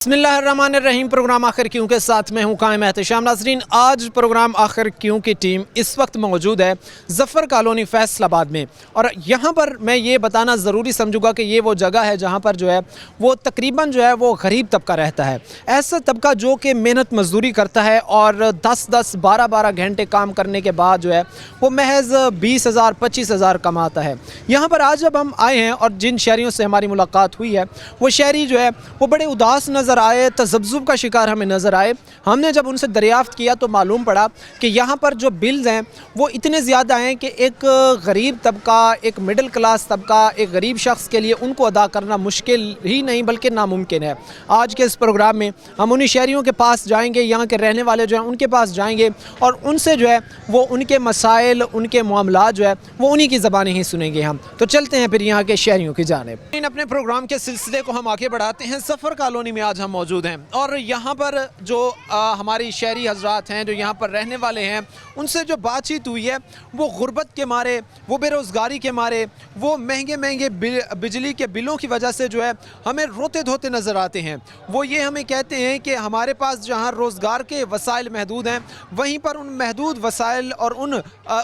बिस्मिल्लाहिर्रहमानिर्रहीम। प्रोग्राम आखिर क्यों के साथ में हूँ कायम एहतशाम। नाज़रीन, आज प्रोग्राम आखिर क्यों की टीम इस वक्त मौजूद है ज़फ़र कॉलोनी फैसलाबाद में, और यहाँ पर मैं ये बताना ज़रूरी समझूंगा कि ये वो जगह है जहाँ पर जो है वो तकरीबन जो है वो गरीब तबका रहता है। ऐसा तबका जो कि मेहनत मजदूरी करता है और 10-10, 12-12 घंटे काम करने के बाद जो है वो महज 20,000 25,000 कमाता है। यहाँ पर आज जब हम आए हैं और जिन शहरियों से हमारी मुलाकात हुई है, वो शहरी जो है वो बड़े उदास नज़र आए, तज़ब्ज़ुब का शिकार हमें नज़र आए। हमने जब उनसे दरियाफ़्त किया तो मालूम पड़ा कि यहाँ पर जो बिल्स हैं वो इतने ज़्यादा हैं कि एक गरीब तबका, एक मिडिल क्लास तबका, एक गरीब शख्स के लिए उनको अदा करना मुश्किल ही नहीं बल्कि नामुमकिन है। आज के इस प्रोग्राम में हम उन्हीं शहरियों के पास जाएंगे, यहाँ के रहने वाले जो हैं उनके पास जाएंगे और उनसे जो है वो उनके मसाइल, उनके मामला जो है वो उन्हीं की ज़बानें ही सुनेंगे। हम तो चलते हैं फिर यहाँ के शहरियों की जानिब। अपने प्रोग्राम के सिलसिले को हम आगे बढ़ाते हैं। ज़फ़र कॉलोनी में आज हम मौजूद हैं और यहाँ पर जो हमारी शहरी हजरात हैं जो यहाँ पर रहने वाले हैं, उनसे जो बातचीत हुई है वो गुर्बत के मारे, वो बेरोज़गारी के मारे, वो महंगे महंगे बिजली के बिलों की वजह से जो है हमें रोते धोते नज़र आते हैं। वो ये हमें कहते हैं कि हमारे पास जहाँ रोज़गार के वसाइल महदूद हैं, वहीं पर उन महदूद वसाइल और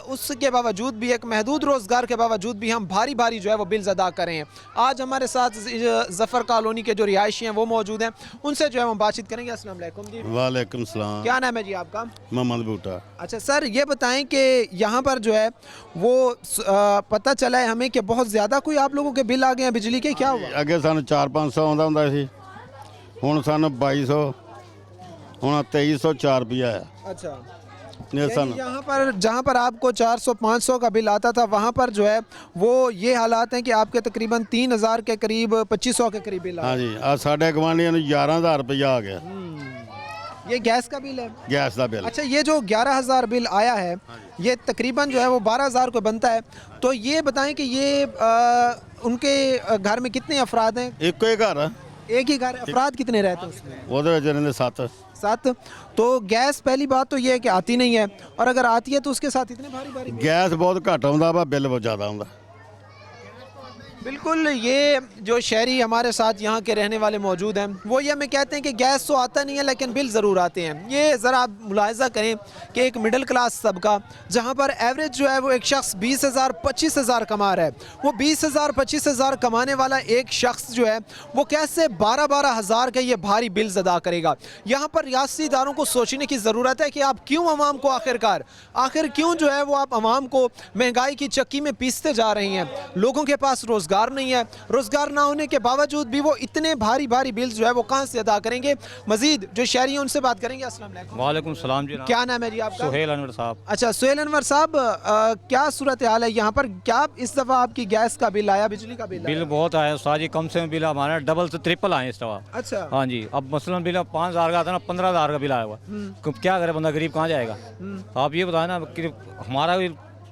उसके बावजूद भी, एक महदूद रोज़गार के बावजूद भी हम भारी भारी जो है वो बिल्स अदा करें हैं। आज हमारे साथ ज़फ़र कॉलोनी के जो रिहायशी हैं वो मौजूद हैं, उनसे जो है हम बातचीत करेंगे। अस्सलाम वालेकुम जी। वालेकुम सलाम। क्या नाम है जी आपका? मोहम्मद बूटा। अच्छा सर, ये बताएं कि यहाँ पर जो है वो पता चला है हमें कि बहुत ज़्यादा कोई आप लोगों के बिल आ गए हैं बिजली के, क्या हुआ? अगे सानू 400-500 आउंदा हुंदा सी, हुण सानू 2200, हुण 2304 रुपया है। अच्छा, सानू यहाँ पर जहाँ पर आपको 400-500 का बिल आता था, वहाँ पर जो है वो ये हालात हैं कि आपके तकरीबन 3,000 के करीब, 2500 के करीब बिल हाँ जी। आ साढ़े गवांढियों नूं 11,000 रुपया आ गया। ये गैस का बिल है? गैस का बिल। अच्छा, ये जो 11,000 बिल आया है ये तकरीबन जो है वो 12,000 को बनता है। तो ये बताएं कि ये उनके घर में कितने अफराद हैं? एक ही घर है। एक ही घर? अफराद कितने रहते हैं उसमें? वो रहते 7। 7। तो गैस पहली बात तो ये है कि आती नहीं है, और अगर आती है तो उसके साथ इतने भारी भारी गैस बहुत घट आउंदा वा, बिल बहुत ज़्यादा आउंदा। बिल्कुल। ये जो शहरी हमारे साथ यहाँ के रहने वाले मौजूद हैं वो ये हमें कहते हैं कि गैस तो आता नहीं है लेकिन बिल ज़रूर आते हैं। ये ज़रा आप मुलाहिज़ा करें कि एक मिडिल क्लास तबका जहाँ पर एवरेज जो है वो एक शख्स 20,000 25,000 कमा रहा है, वो 20,000 25,000 कमाने वाला एक शख्स जो है वो कैसे 12-12 हज़ार के ये भारी बिल्स अदा करेगा। यहाँ पर रियासती इदारों को सोचने की ज़रूरत है कि आप क्यों अवाम को आखिर क्यों जो है वो आप अवाम को महंगाई की चक्की में पीसते जा रहे हैं। लोगों के पास रोज़गार नहीं है, रोजगार ना होने के बावजूद भी वो इतने भारी भारी बिल्स जो है वो कहां से अदा करेंगे। मजीद जो शहरी हैं उनसे बात करेंगे। अस्सलाम वालेकुम। वालेकुम सलाम जी। क्या नाम है जी आपका? सुहेल अनवर साहब। अच्छा सुहेल अनवर साहब, क्या सूरत हाल है यहाँ पर? क्या इस दफा आपकी गैस का बिल आया, बिजली का बिल बिल बहुत आया उस्ताद जी, कम से कम बिल हमारा डबल से ट्रिपल आए इस दफा। अच्छा। हाँ जी। अब मसलन बिल 5,000 का आता ना, 15,000 का बिल आया हुआ। क्या करे बंदा, गरीब कहाँ जाएगा? आप ये बताए ना कि हमारा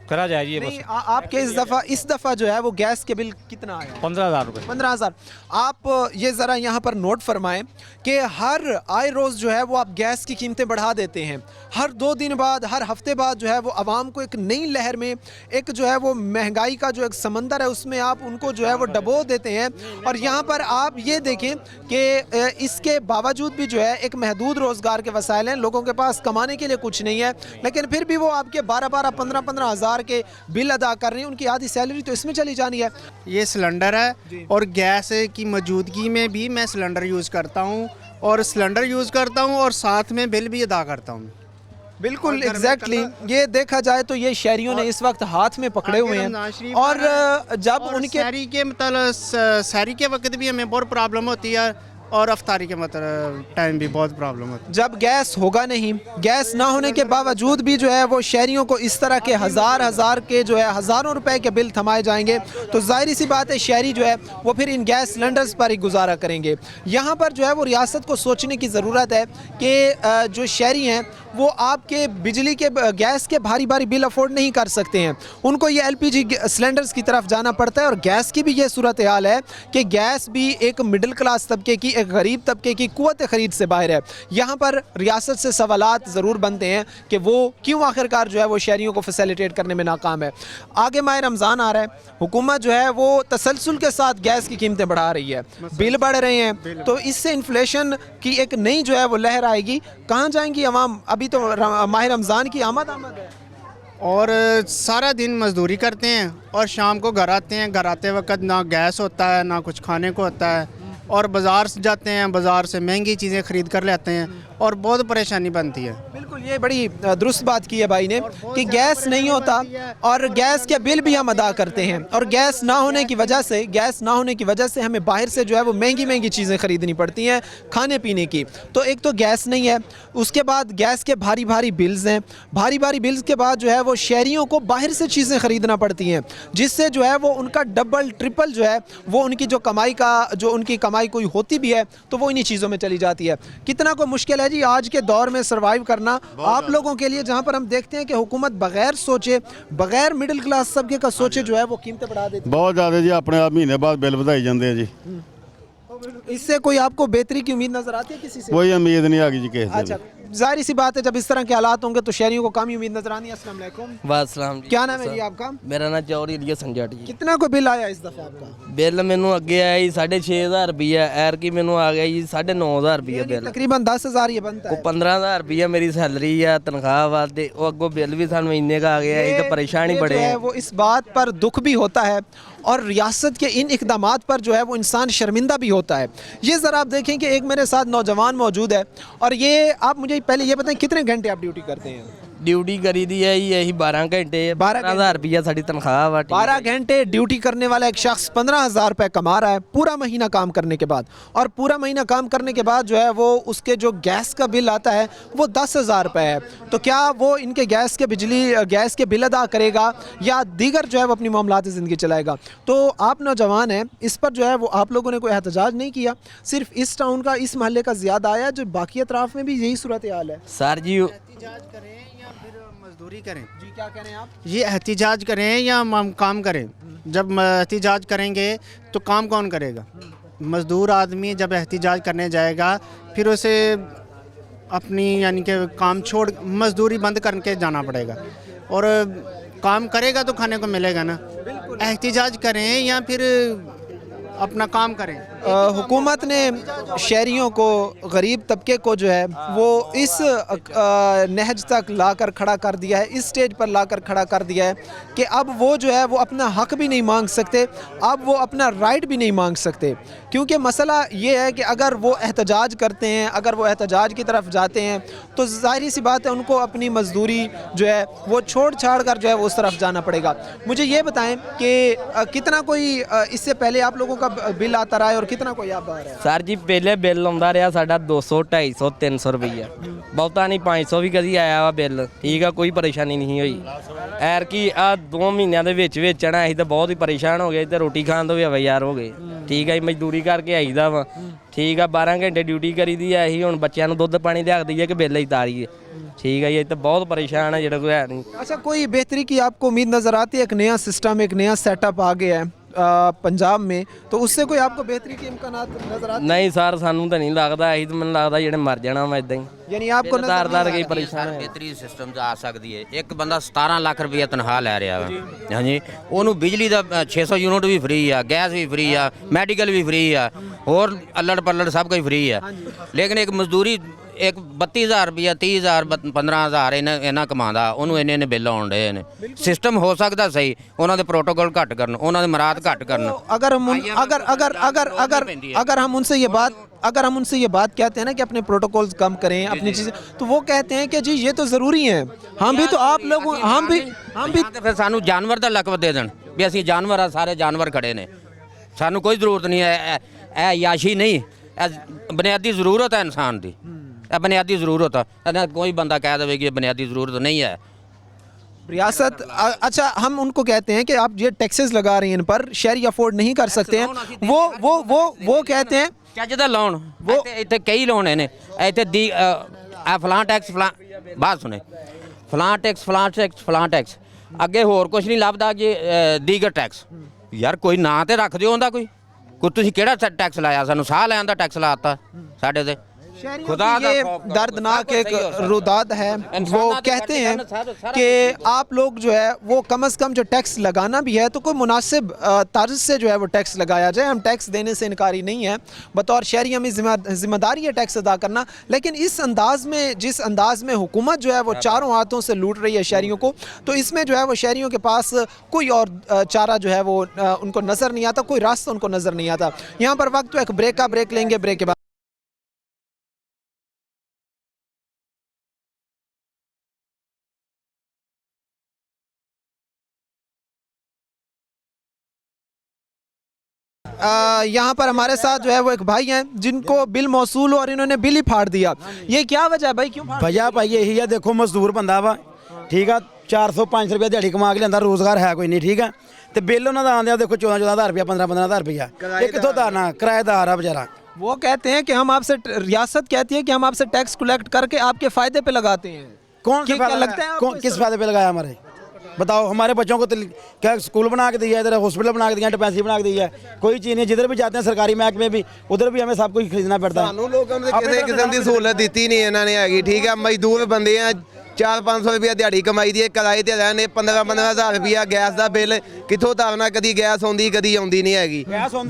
करा जाए जी। बस आपके इस दफा जो है वो गैस के बिल कितना आया? 15,000 रुपये। 15,000। आप ये ज़रा यहाँ पर नोट फरमाएं कि हर आए रोज़ जो है वो आप गैस की कीमतें बढ़ा देते हैं। हर 2 दिन बाद, हर हफ्ते बाद जो है वो आवाम को एक नई लहर में, एक जो है वो महंगाई का जो एक समंदर है उसमें आप उनको जो है वो डबो देते हैं। और यहाँ पर आप ये देखें कि इसके बावजूद भी जो है एक महदूद रोज़गार के वसाइल हैं, लोगों के पास कमाने के लिए कुछ नहीं है, लेकिन फिर भी वो आपके 12-12 15-15 हज़ार के बिल अदा कर रहे हैं। उनकी आधी सैलरी तो इसमें चली जानी है। ये सिलेंडर है और गैस की मौजूदगी में भी मैं सिलेंडर यूज़ करता हूँ, और सिलेंडर यूज़ करता हूँ और साथ में बिल भी अदा करता हूँ। बिल्कुल एग्जैक्टली। ये देखा जाए तो ये शहरियों ने इस वक्त हाथ में पकड़े हुए हैं, और जब उनके शहरी के मतलब शहरी के वक्त भी हमें बहुत प्रॉब्लम होती है, और अफ्तारी के मतलब टाइम भी बहुत प्रॉब्लम होती है। जब गैस होगा नहीं, गैस ना होने के बावजूद भी जो है वो शहरियों को इस तरह के हज़ार के जो है हज़ारों रुपए के बिल थमाए जाएंगे, तो जाहिर सी बात है शहरी जो है वो फिर इन गैस सिलेंडर्स पर ही गुजारा करेंगे। यहाँ पर जो है वो रियासत को सोचने की ज़रूरत है कि जो शहरी हैं वो आपके बिजली के, गैस के भारी भारी बिल अफोर्ड नहीं कर सकते हैं, उनको ये LPG सिलेंडर्स की तरफ जाना पड़ता है। और गैस की भी ये सूरत हाल है कि गैस भी एक मिडिल क्लास तबके की, एक गरीब तबके की कुव्वत ख़रीद से बाहर है। यहाँ पर रियासत से सवालात ज़रूर बनते हैं कि वो क्यों आखिरकार जो है वो शहरियों को फैसिलिटेट करने में नाकाम है। आगे माह रमज़ान आ रहा है, हुकूमत जो है वो तसलसल के साथ गैस की कीमतें बढ़ा रही है, बिल बढ़ रहे हैं, तो इससे इन्फ्लेशन की एक नई जो है वो लहर आएगी। कहाँ जाएंगी अवाम? अभी तो माह रमज़ान की आमद है और सारा दिन मजदूरी करते हैं और शाम को घर आते हैं। घर आते वक्त ना गैस होता है ना कुछ खाने को होता है, और बाज़ार से जाते हैं, बाज़ार से महंगी चीज़ें ख़रीद कर लेते हैं और बहुत परेशानी बनती है। बिल्कुल, ये बड़ी दुरुस्त बात की है भाई ने कि गैस नहीं होता और गैस के बिल भी हम अदा करते हैं, और गैस ना होने की वजह से हमें बाहर से जो है वो महंगी महंगी चीज़ें ख़रीदनी पड़ती हैं खाने पीने की। तो एक तो गैस नहीं है, उसके बाद गैस के भारी भारी बिल्स हैं, भारी भारी बिल्स के बाद जो है वो शहरियों को बाहर से चीज़ें ख़रीदना पड़ती हैं, जिससे जो है वो उनका डबल ट्रिपल जो है वो उनकी जो उनकी कमाई कोई होती भी है तो वो इन्हीं चीज़ों में चली जाती है। कितना को मुश्किल है जी आज के दौर में सर्वाइव करना आप लोगों के लिए, जहां पर हम देखते हैं कि हुकूमत बगैर सोचे, बगैर मिडिल क्लास सबके का सोचे जो है वो कीमतें बढ़ा देती है। बहुत ज़्यादा जी, अपने आप महीने बाद बिल ਵਧਾਈ ਜਾਂਦੇ ਆ जी। इससे कोई आपको बेहतरी की उम्मीद नजर आती है किसी से? कोई उम्मीद नहीं आ गई जी किसी से। अच्छा, जाहिर सी बात है जब इस तरह के हालात होंगे तो शहरियों को कम ही उम्मीद नजर आनी है। अस्सलाम वालेकुम। वासलाम जी। क्या नाम है जी आपका? मेरा नाम चौरी लिया संजट जी। कितना को बिल आया इस दफा आपका? बिल मैनू अगे आया जी 6,500 रुपया, एर की मैनू आ गया जी 9,500 रुपया बिल। तकरीबन 10,000 ये बनता को है। 15,000 रुपया मेरी सैलरी है, तनख्वाह वास्ते वो अगो बिल भी सानू इन्ने का आ गया। ये तो परेशान ही ये बड़े जो है हैं। वो इस बात पर दुख भी होता है और रियासत के इन इकदामात पर जो है वो इंसान शर्मिंदा भी होता है। ये ज़रा आप देखें कि एक मेरे साथ नौजवान मौजूद है, और ये आप मुझे पहले ये बताएं कितने घंटे आप ड्यूटी करते हैं? ड्यूटी करी दी है यही 12 घंटे, 12,000 रुपया साड़ी तनख्वाह वा। 12 घंटे ड्यूटी करने वाला एक शख्स 15,000 रुपये कमा रहा है पूरा महीना काम करने के बाद, और पूरा महीना काम करने के बाद जो है वो उसके जो गैस का बिल आता है वो 10,000 रुपये है। तो क्या वो इनके गैस के बिल अदा करेगा या दीगर जो है वो अपनी मामलात ज़िंदगी चलाएगा? तो आप नौजवान हैं, इस पर जो है वो आप लोगों ने कोई एहतजाज नहीं किया? सिर्फ इस टाउन का, इस महल्ले का ज़्यादा आया, जो बाकी अतराफ़ में भी यही सूरत हाल है? सर जी एहतिजाज करें या फिर मजदूरी करें? जी क्या कह रहे हैं आप? ये एहतिजाज करें या हम काम करें? जब एहतिजाज करेंगे तो काम कौन करेगा? मजदूर आदमी जब एहतिजाज करने जाएगा फिर उसे अपनी यानी कि काम छोड़ मजदूरी बंद करके जाना पड़ेगा, और काम करेगा तो खाने को मिलेगा ना। एहतिजाज करें या फिर अपना काम करें। हुकूमत ने शहरियों को, गरीब तबके को जो है वो इस नहज तक लाकर खड़ा कर दिया है, इस स्टेज पर लाकर खड़ा कर दिया है कि अब वो जो है वो अपना हक भी नहीं मांग सकते, अब वो अपना राइट भी नहीं मांग सकते। क्योंकि मसला ये है कि अगर वो एहतजाज करते हैं, अगर वो एहतजाज की तरफ जाते हैं तो ज़ाहिर सी बात है उनको अपनी मजदूरी जो है वो छोड़ छाड़ कर जो है वो उस तरफ जाना पड़ेगा। मुझे ये बताएं कि कितना कोई इससे पहले आप लोगों का बिल आता रहा है और कितना कोई आप आ रहा है? सर जी पहले बिल आंदा रहा साडा 200, 250, 300 रुपया, बहुता नहीं 500 भी कभी आया वा बिल। ठीक है, कोई परेशानी नहीं हुई। एर की आ 2 ਮਹੀਨਿਆਂ ਦੇ ਵਿੱਚ ਨਾ ਅਸੀਂ ਤਾਂ ਬਹੁਤ ਹੀ ਪਰੇਸ਼ਾਨ ਹੋ ਗਏ ਤੇ ਰੋਟੀ ਖਾਣ ਤੋਂ ਵੀ ਅਵਿਆਰ ਹੋ ਗਏ। ਠੀਕ ਹੈ, ਮਜ਼ਦੂਰੀ ਕਰਕੇ ਆਈਦਾ ਵਾ। ਠੀਕ ਆ, 12 ਘੰਟੇ ਡਿਊਟੀ ਕਰੀਦੀ ਆ। ਅਸੀਂ ਹੁਣ ਬੱਚਿਆਂ ਨੂੰ ਦੁੱਧ ਪਾਣੀ ਲਿਆ ਦਈਏ ਕਿ ਬਿੱਲ ਹੀ ਤਾਰੀਏ। ठीक है, ये तो बहुत परेशान है जेड़ा कोई है नहीं। अच्छा, कोई बेहतरी की आपको उम्मीद नज़र आती है? एक नया सिस्टम, एक नया सेटअप आ गया है पंजाब में, तो उससे कोई आपको बेहतरी के इम्कानात नज़र आते? नहीं सर, सानू तो नहीं लगता। यही तो मैंने लगता जेड़े मर जाना वा इदां ही। यानी आपको दार कई परेशान है। बेहतरी सिस्टम आ सकती है। एक बंदा 17 ਲੱਖ ਰੁਪਏ ਤਨਖਾਹ ਲੈ ਰਿਹਾ ਵਾ, ਹਾਂਜੀ, ਉਹਨੂੰ ਬਿਜਲੀ ਦਾ 600 ਯੂਨਿਟ ਵੀ ਫ੍ਰੀ ਆ, ਗੈਸ ਵੀ ਫ੍ਰੀ ਆ, ਮੈਡੀਕਲ ਵੀ ਫ੍ਰੀ ਆ, ਹੋਰ ਅੱਲੜ ਪੱਲੜ ਸਭ ਕੁਝ ਫ੍ਰੀ ਆ। ਲੇਕਿਨ ਇੱਕ ਮਜ਼ਦੂਰੀ ਇੱਕ 32,000 ਰੁਪਇਆ, 30,000, 15,000 ਇਹਨਾਂ ਕਮਾਉਂਦਾ, ਉਹਨੂੰ ਇੰਨੇ ਬਿੱਲ ਆਉਣ ਡਏ ਨੇ। ਸਿਸਟਮ ਹੋ ਸਕਦਾ ਸਹੀ, ਉਹਨਾਂ ਦੇ प्रोटोकॉल घट करन, ਉਹਨਾਂ ਦੇ ਮਰਾਦ घट करन। अगर हम उनसे ये बात कहते हैं ना कि अपने प्रोटोकॉल्स कम करें, अपनी चीज़ें, तो वो कहते हैं कि जी ये तो ज़रूरी है, हम भी तो आप लोगों हम भी ਤੇ ਫਿਰ ਸਾਨੂੰ ਜਾਨਵਰ ਦਾ ਲਕਬ ਦੇ ਦੇਣ ਵੀ ਅਸੀਂ ਜਾਨਵਰ ਆ, ਸਾਰੇ ਜਾਨਵਰ ਖੜੇ ਨੇ, ਸਾਨੂੰ ਕੋਈ ਜ਼ਰੂਰਤ ਨਹੀਂ ਹੈ। ਇਹ ਯਾਸ਼ੀ ਨਹੀਂ, ਇਹ ਬੁਨਿਆਦੀ ਜ਼ਰੂਰਤ ਹੈ ਇਨਸਾਨ ਦੀ। ਇਹ ਬੁਨਿਆਦੀ ਜ਼ਰੂਰਤ ਹੈ, ਕੋਈ ਬੰਦਾ ਕਹਿ ਦੇਵੇ ਕਿ ਇਹ ਬੁਨਿਆਦੀ ਜ਼ਰੂरत नहीं है। रियासत अच्छा, हम उनको कहते हैं कि आप ये टैक्सेस लगा रही हैं इन पर, शहरी अफोर्ड नहीं कर सकते हैं, वो कहते हैं ਚੱਜ ਦਾ ਲੋਨ ਇੱਥੇ ਕਈ ਲੋਨ ਨੇ ਇੱਥੇ ਦੀ ਆ ਫਲਾਂ ਟੈਕਸ, ਫਲਾਂ ਬਾਤ ਸੁਣੇ, ਫਲਾਂ ਟੈਕਸ, ਫਲਾਂ ਟੈਕਸ, ਫਲਾਂ ਟੈਕਸ, ਅੱਗੇ ਹੋਰ ਕੁਝ ਨਹੀਂ ਲੱਭਦਾ ਕਿ ਦੀਗਰ ਟੈਕਸ। ਯਾਰ ਕੋਈ ਨਾਂ ਤੇ ਰੱਖ ਦਿਓ ਉਹਦਾ, ਕੋਈ ਕੋਈ ਤੁਸੀਂ ਕਿਹੜਾ ਟੈਕਸ ਲਾਇਆ ਸਾਨੂੰ ਸਾਹ ਲੈਣ ਦਾ ਟੈਕਸ ਲਾਤਾ ਸਾਡੇ ਤੇ शहरियों खुदा की का ये खौफ, दर्दनाक सब एक सही हो सकता है। रुदाद है। इंसान वो ना कहते दिखाते हैं हैं, सारा कि आप लोग जो है वो कम से कम जो टैक्स लगाना भी है तो कोई मुनासिब तर्ज से जो है वो टैक्स लगाया जाए। हम टैक्स देने से इनकारी नहीं है, बतौर शहरी हमें जिम्मेदारी है टैक्स अदा करना, लेकिन इस अंदाज में, जिस अंदाज में हुकूमत जो है वो चारों हाथों से लूट रही है शहरियों को, तो इसमें जो है वो शहरियों के पास कोई और चारा जो है वो उनको नज़र नहीं आता, कोई रास्ता उनको नज़र नहीं आता। यहाँ पर वक्त तो एक ब्रेक का ब्रेक लेंगे, ब्रेक के बाद यहाँ पर हमारे साथ जो है वो एक भाई हैं जिनको बिल मौसूल और इन्होंने बिल ही फाड़ दिया। ये क्या वजह है भाई, क्यों फाड़ वजह भाई यही है, देखो मजदूर बंदा वा ठीक है, 400-500 रुपया दिहाड़ी कमा के लिया, रोजगार है कोई नहीं ठीक है, तो बिल उन्होंने आंदे देखो 14,000 रुपया 15,000 रुपया, ये कितों दाना किराएदार है बेचारा। वो कहते हैं कि हम आपसे, रियासत कहती है कि हम आपसे टैक्स कलेक्ट करके आपके फायदे पे लगाते हैं। कौन क्या सा लगता है आपको किस फायदे पे लगाया हमारे, बताओ। हमारे बच्चों को तो क्या स्कूल बना के दिया है, इधर हॉस्पिटल बना के दिया है, डिस्पेंसरी बना के दिया है, कोई चीज़ नहीं। जिधर भी जाते हैं सरकारी महकमे भी, उधर भी हमें सब कुछ खरीदना पड़ता है। ਸਾਨੂੰ ਲੋਕਾਂ ਨੂੰ ਕਿਸੇ ਕਿਸਮ ਦੀ ਸਹੂਲਤ ਦਿੱਤੀ ਨਹੀਂ ਇਹਨਾਂ ਨੇ ਹੈਗੀ ਠੀਕ ਹੈ। ਮਜ਼ਦੂਰ ਬੰਦੇ ਆ, 400-500 ਰੁਪਇਆ ਦਿਹਾੜੀ ਕਮਾਈ ਦੀ ਹੈ, ਕਿਰਾਏ ਤੇ ਰਹਿੰਦੇ 15-15,000 ਰੁਪਇਆ ਗੈਸ ਦਾ ਬਿੱਲ ਕਿੱਥੋਂ ਤਾਰਨਾ, ਕਦੀ ਗੈਸ ਆਉਂਦੀ ਕਦੀ ਆਉਂਦੀ ਨਹੀਂ ਹੈਗੀ।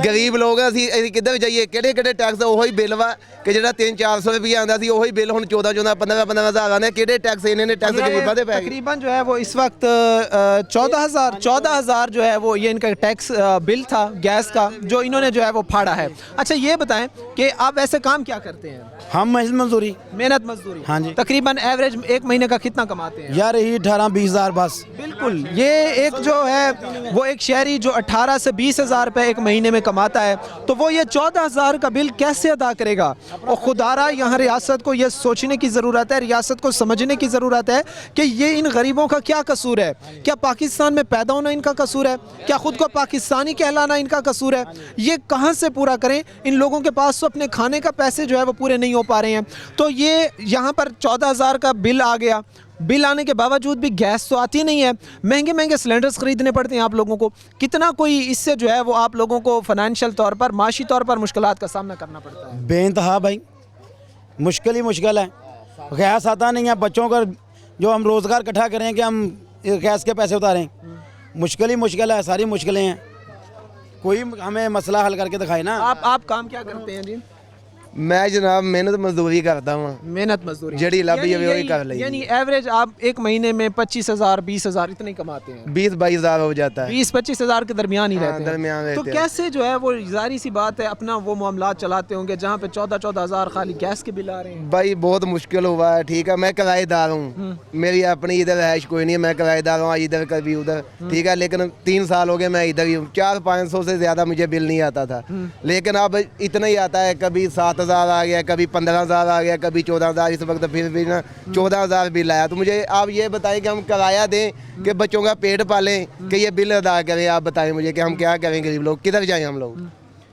ਗਰੀਬ ਲੋਕ ਅਸੀਂ ਕਿੱਧਰ ਜਾਈਏ, ਕਿਹੜੇ ਕਿਹੜੇ ਟੈਕਸ ਉਹੀ ਬਿੱਲ ਵਾ ਕਿ ਜਿਹੜਾ 300-400 ਰੁਪਇਆ ਆਉਂਦਾ ਸੀ ਉਹੀ ਬਿੱਲ ਹੁਣ 14-14 15-15,000 ਆਉਂਦੇ। ਕਿਹੜੇ ਟੈਕਸ ਇਹਨਾਂ ਨੇ ਟੈਕਸ ਗਰੀਬਾਂ ਦੇ ਪੈ ਗਏ। तकरीबन जो है वो इस वक्त 14,000 जो है वो ये इनका टैक्स बिल था गैस का, जो इन्होंने जो है वो फाड़ा है। अच्छा ये बताएं कि आप वैसे काम क्या करते हैं? हम महज मजदूरी, मेहनत मजदूरी। हाँ जी। तकरीबन एवरेज एक महीने का कितना कमाते हैं? यार यही 18-20 हज़ार बस। बिल्कुल, ये एक जो है वो एक शहरी जो 18 से 20 हज़ार रुपये एक महीने में कमाता है, तो वो ये 14,000 का बिल कैसे अदा करेगा? और खुदारा यहाँ रियासत को ये सोचने की ज़रूरत है, रियासत को समझने की ज़रूरत है कि ये इन गरीबों का क्या कसूर है। क्या पाकिस्तान में पैदा होना इनका कसूर है? क्या ख़ुद को पाकिस्तानी कहलाना इनका कसूर है? ये कहाँ से पूरा करें? इन लोगों के पास तो अपने खाने का पैसे जो है वो पूरे नहीं हो पा रहे हैं। तो ये यहाँ पर 14,000 का बिल आ गया, बिल आने के बावजूद भी गैस तो आती नहीं है, महंगे महंगे सिलेंडर्स खरीदने पड़ते हैं आप लोगों को। कितना कोई इससे जो है वो आप लोगों को फाइनेंशियल तौर पर, माशी तौर पर मुश्किलात का सामना करना पड़ता है। बेइंतहा भाई मुश्किल ही मुश्किल है, गैस आता नहीं है। बच्चों का जो हम रोज़गार इकट्ठा करें कि हम गैस के पैसे उतारें, मुश्किल ही मुश्किल है, सारी मुश्किलें हैं। कोई हमें मसला हल करके दिखाए ना। आप काम क्या करते हैं जी? ਮੈਂ ਜਨਾਬ ਮਿਹਨਤ ਮਜ਼ਦੂਰੀ ਕਰਦਾ ਵਾਂ, मेहनत मजदूरी ਜਿਹੜੀ ਲੱਭ ਜਾਵੇ ਉਹੀ ਕਰ ਲਈ। यानी एवरेज आप एक महीने में 25,000 20,000 इतने ही कमाते हैं? 20-22 हज़ार हो जाता है। 20-25 हज़ार के दरमियान ही हाँ, रहते हैं। दरमियान तो रहते हैं। कैसे जो है वो जाहिर सी बात है अपना वो मामला चलाते होंगे जहाँ पे 14-14 हज़ार खाली गैस के बिल आ रहे हैं? भाई बहुत मुश्किल हुआ है ठीक है। मैं किराएदार हूँ, मेरी अपनी इधर रहाइश कोई नहीं है, मैं किराएदार हूँ इधर कभी उधर ठीक है। लेकिन 3 साल हो गए मैं इधर ही हूँ। 400-500 से ज़्यादा मुझे बिल नहीं आता था, लेकिन अब इतना ही आता है। कभी 7,000 आ गया, कभी 15,000 आ गया, कभी 14,000। इस वक्त फिर भी ना 14,000 बिल आया। तो मुझे आप ये बताएं कि हम किराया दें कि बच्चों का पेट पालें कि ये बिल अदा करें? आप बताएं मुझे कि हम क्या करें, गरीब लोग किधर जाएं हम लोग।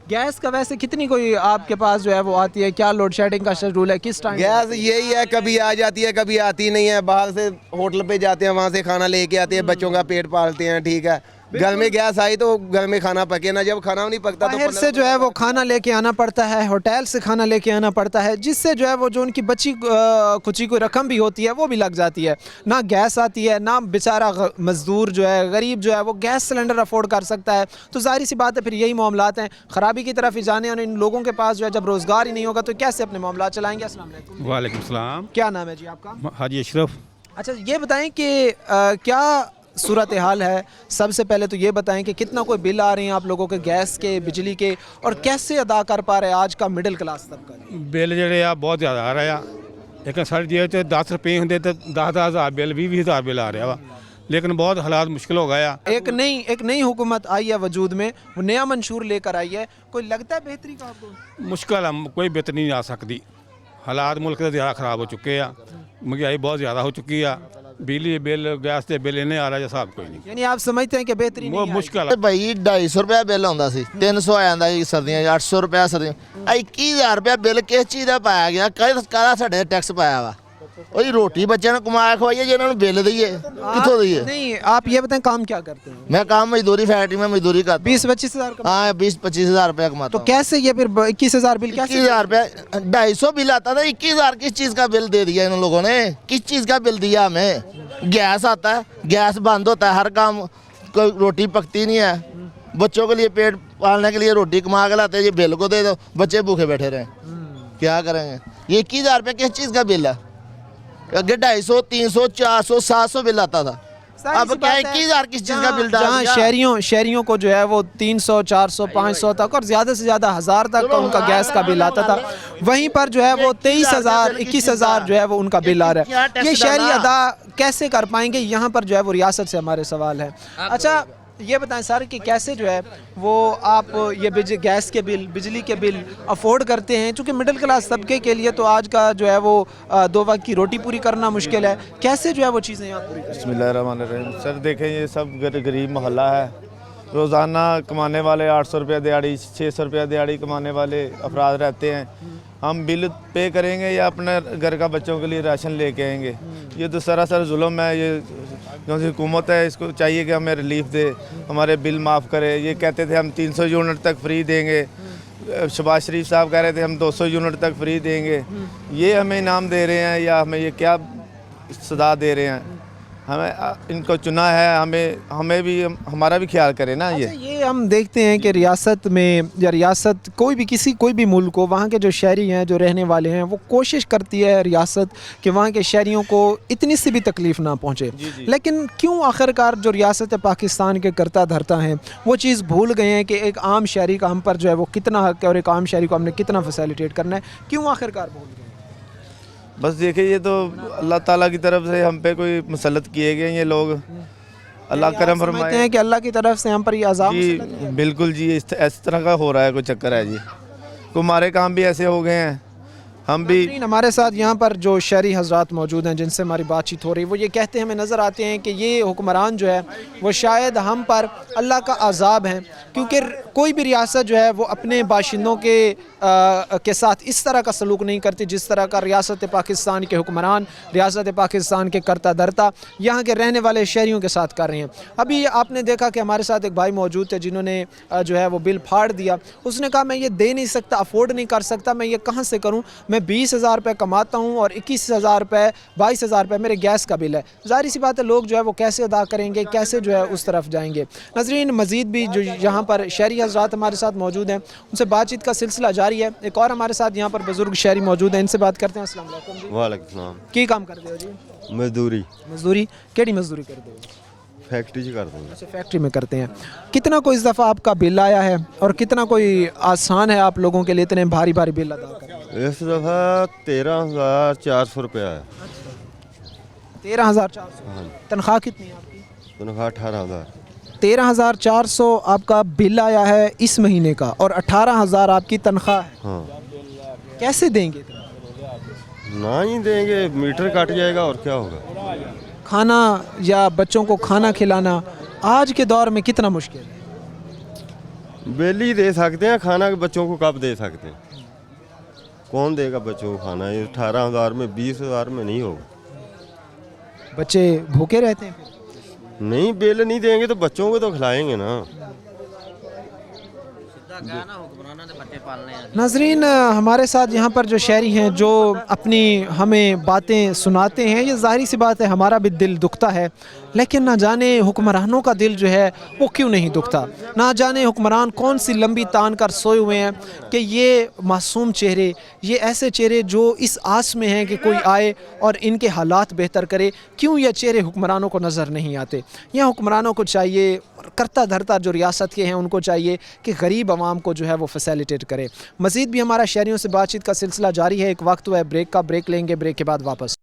गैस का वैसे कितनी कोई आपके पास जो है वो आती है? क्या लोड शेडिंग का शेड्यूल है, किस टाइम? गैस यही है, कभी आ जाती है कभी आती नहीं है। बाहर से होटल पे जाते हैं, वहाँ से खाना लेके आते हैं, बच्चों का पेट पालते हैं ठीक है। घर में गैस आई तो घर में खाना पके ना, जब खाना नहीं पकता तो बाहर से जो है वो खाना लेके आना पड़ता है, होटल से खाना लेके आना पड़ता है, जिससे जो है वो जो उनकी बची कुची कोई रकम भी होती है वो भी लग जाती है। ना गैस आती है, ना बेचारा मजदूर जो है, गरीब जो है वो गैस सिलेंडर अफोर्ड कर सकता है। तो जाहिर सी बात है फिर यही मामलात हैं, ख़राबी की तरफ ही जाने। और इन लोगों के पास जो है जब रोज़गार ही नहीं होगा तो कैसे अपने मामला चलाएंगे? अस्सलाम वालेकुम। वालेकुम सलाम। क्या नाम है जी आपका? हाजी अशरफ। अच्छा ये बताएं कि क्या सूरत हाल है? सबसे पहले तो ये बताएं कि कितना कोई बिल आ रहे हैं आप लोगों के गैस के, बिजली के, और कैसे अदा कर पा रहे हैं आज का मिडिल क्लास तबका? बिल ਜਿਹੜੇ ਆ ਬਹੁਤ ਜ਼ਿਆਦਾ ਆ ਰਿਹਾ। ਲੇਕਿਨ ਸਾਡੀ ਜੇਬ 'ਚ 10 ਰੁਪਏ ਹੁੰਦੇ ਤਾਂ 10,000 ਬਿੱਲ 20,000 ਬਿੱਲ ਆ ਰਿਹਾ ਵਾ। लेकिन बहुत हालात मुश्किल हो गया। एक नई हुकूमत आई है वजूद में, वो नया मंशूर लेकर आई है, कोई लगता है बेहतरी का आपको? मुश्किल है, कोई बेहतरी नहीं आ सकती। हालात मुल्क के ज़्यादा ख़राब हो चुके हैं, महंगाई बहुत ज़्यादा हो चुकी है, बिजली बिल गैस के बिल इन्हें आ रहा हिसाब कोई नहीं। यानी आप समझते हैं कि बेहतरी वो नहीं मुश्किल है। भाई 250 रुपया बिल आਉਂਦਾ ਸੀ, 300 ਆ ਜਾਂਦਾ ਜੀ ਸਰਦੀਆਂ 'ਚ, 800 रुपया ਸਰਦੀਆਂ। 21,000 रुपया बिल किस चीज़ का पाया गया? काहदा साढ़े टैक्स पाया वा? ਉਹੀ ਰੋਟੀ ਬੱਚਿਆਂ ਨੂੰ ਕਮਾ ਖਵਾਈਏ ਜੇ ਇਹਨਾਂ ਨੂੰ ਬਿੱਲ ਦਈਏ ਕਿੱਥੋਂ ਦਈਏ नहीं आप ये बताएं काम क्या करते हैं? मैं काम मजदूरी फैक्ट्री में मजदूरी करता 20-25 हज़ार का। हाँ 20-25 हज़ार रुपया कमाता तो कैसे ये फिर 21,000 बिल कैसे? 21,000 रुपया 250 बिल आता था 21,000 किस चीज़ का बिल दे दिया इन लोगों ने किस चीज़ का बिल दिया हमें गैस आता है गैस बंद होता है हर काम कोई रोटी पकती नहीं है बच्चों के लिए पेट पालने के लिए रोटी कमा के लाते हैं ये बिल को दे दो बच्चे भूखे बैठे रहे क्या करेंगे ये 21,000 रुपया किस चीज़ का बिल है अगे 250 300 400 700 बिल आता था अब क्या 21,000 किस चीज़ का बिल डाल जहाँ दिया? शहरियों को जो है वो 300 400 500 तक और ज़्यादा से ज़्यादा 1000 तक का उनका गैस का बिल आता था वहीं पर जो है वो 23,000 21,000 जो है वो उनका बिल आ रहा है ये शहरी अदा कैसे कर पाएंगे यहाँ पर जो है वो रियासत से हमारे सवाल है अच्छा ये बताएं सर कि कैसे जो है वो आप ये गैस के बिल बिजली के बिल अफोर्ड करते हैं क्योंकि मिडिल क्लास तबके के लिए तो आज का जो है वो 2 वक्त की रोटी पूरी करना मुश्किल है कैसे जो है वो चीज़ें आप पूरी करें? बिस्मिल्लाहिर्रहमानिर्रहीम सर देखें ये सब गरीब मोहल्ला है रोज़ाना कमाने वाले 800 रुपया दिहाड़ी 600 रुपया दिहाड़ी कमाने वाले अफराद रहते हैं हम बिल पे करेंगे या अपने घर का बच्चों के लिए राशन लेके आएंगे ये तो सरासर जुल्म है ये जो हुकूमत है इसको चाहिए कि हमें रिलीफ दे हमारे बिल माफ़ करे ये कहते थे हम 300 यूनिट तक फ्री देंगे शहबाज शरीफ साहब कह रहे थे हम 200 यूनिट तक फ्री देंगे ये हमें इनाम दे रहे हैं या हमें ये क्या सदा दे रहे हैं हमें इनको चुना है हमें भी हमारा भी ख्याल करें ना अच्छा, ये हम देखते हैं कि रियासत में या रियासत कोई भी मुल्क हो वहाँ के जो शहरी हैं जो रहने वाले हैं वो कोशिश करती है रियासत कि वहाँ के शहरियों को इतनी सी भी तकलीफ़ ना पहुँचे लेकिन क्यों आखिरकार जो रियासत पाकिस्तान के करता धरता हैं वो चीज़ भूल गए हैं कि एक आम शहरी का हम पर जो है वो कितना हक है और एक आम शहरी को हमने कितना फैसिलिटेट करना है क्यों आखिरकार भूल गए? बस देखिए ये तो अल्लाह ताला की तरफ से हम पे कोई मुसल्लत किए गए ये लोग अल्लाह करम फरमाए हैं कि अल्लाह की तरफ से हम पर ये अज़ाब जी बिल्कुल जी इस तरह का हो रहा है कोई चक्कर है जी हमारे काम भी ऐसे हो गए हैं हम भी हमारे साथ यहाँ पर जो शहरी हजरात मौजूद हैं जिनसे हमारी बातचीत हो रही है वो ये कहते हैं हमें नज़र आते हैं कि ये हुक्मरान जो है वो शायद हम पर अल्लाह का अज़ाब है क्योंकि कोई भी रियासत जो है वो अपने बाशिंदों के साथ इस तरह का सलूक नहीं करती जिस तरह का रियासत पाकिस्तान के हुक्मरान रियासत पाकिस्तान के करता धरता यहाँ के रहने वाले शहरियों के साथ कर रहे हैं। अभी आपने देखा कि हमारे साथ एक भाई मौजूद थे जिन्होंने जो है वो बिल फाड़ दिया उसने कहा मैं ये दे नहीं सकता अफोर्ड नहीं कर सकता मैं ये कहाँ से करूँ मैं 20,000 रुपये कमाता हूँ और 21,000 रुपये 22,000 रुपये मेरे गैस का बिल है ज़ाहिर सी बात है लोग जो है वो कैसे अदा करेंगे कैसे जो है उस तरफ जाएंगे। नज़रीन मज़ीद भी जो यहाँ पर शहरी हजरात हमारे साथ मौजूद हैं उनसे बातचीत का सिलसिला जारी है एक और हमारे साथ यहाँ पर बुजुर्ग शहरी मौजूद हैं इनसे बात करते हैं। अस्सलाम वालेकुम जी। वालेकुम सलाम की काम करते हो जी? मजदूरी केड़ी मजदूरी करते हो? फैक्ट्री च करते हैं अच्छा फैक्ट्री में करते हैं। कितना कोई इस दफ़ा आपका बिल आया है और कितना कोई आसान है आप लोगों के लिए इतने भारी भारी बिल अदा करना? इस दफ़ा 13,400 रुपया है 13,400। तनख्वाह कितनी है आपकी? तनख्वाह 18,000 13,400 आपका बिल आया है इस महीने का और 18,000 आपकी तनख्वाह है। हाँ कैसे देंगे? ना ही देंगे मीटर कट जाएगा और क्या होगा। खाना या बच्चों को खाना खिलाना आज के दौर में कितना मुश्किल है? बिल ही दे सकते हैं खाना बच्चों को कब दे सकते हैं कौन देगा बच्चों को खाना ये 18,000 में 20,000 में नहीं होगा। बच्चे भूखे रहते हैं फिर? नहीं बिल नहीं देंगे तो बच्चों को तो खिलाएंगे ना। नाजरीन हमारे साथ यहाँ पर जो शहरी हैं जो अपनी हमें बातें सुनाते हैं ये ज़ाहिर सी बात है हमारा भी दिल दुखता है लेकिन ना जाने हुक्मरानों का दिल जो है वो क्यों नहीं दुखता। ना जाने हुक्मरान कौन सी लंबी तान कर सोए हुए हैं कि ये मासूम चेहरे ये ऐसे चेहरे जो इस आस में हैं कि कोई आए और इनके हालात बेहतर करे क्यों ये चेहरे हुक्मरानों को नज़र नहीं आते। यहाँ हुक्मरानों को चाहिए करता धरता जो रियासत के हैं उनको चाहिए कि गरीब आवाम को जो है वो फैसिलिटेट करे। मज़ीद भी हमारा शहरियों से बातचीत का सिलसिला जारी है। एक वक्त हुआ है ब्रेक का ब्रेक लेंगे ब्रेक के बाद वापस।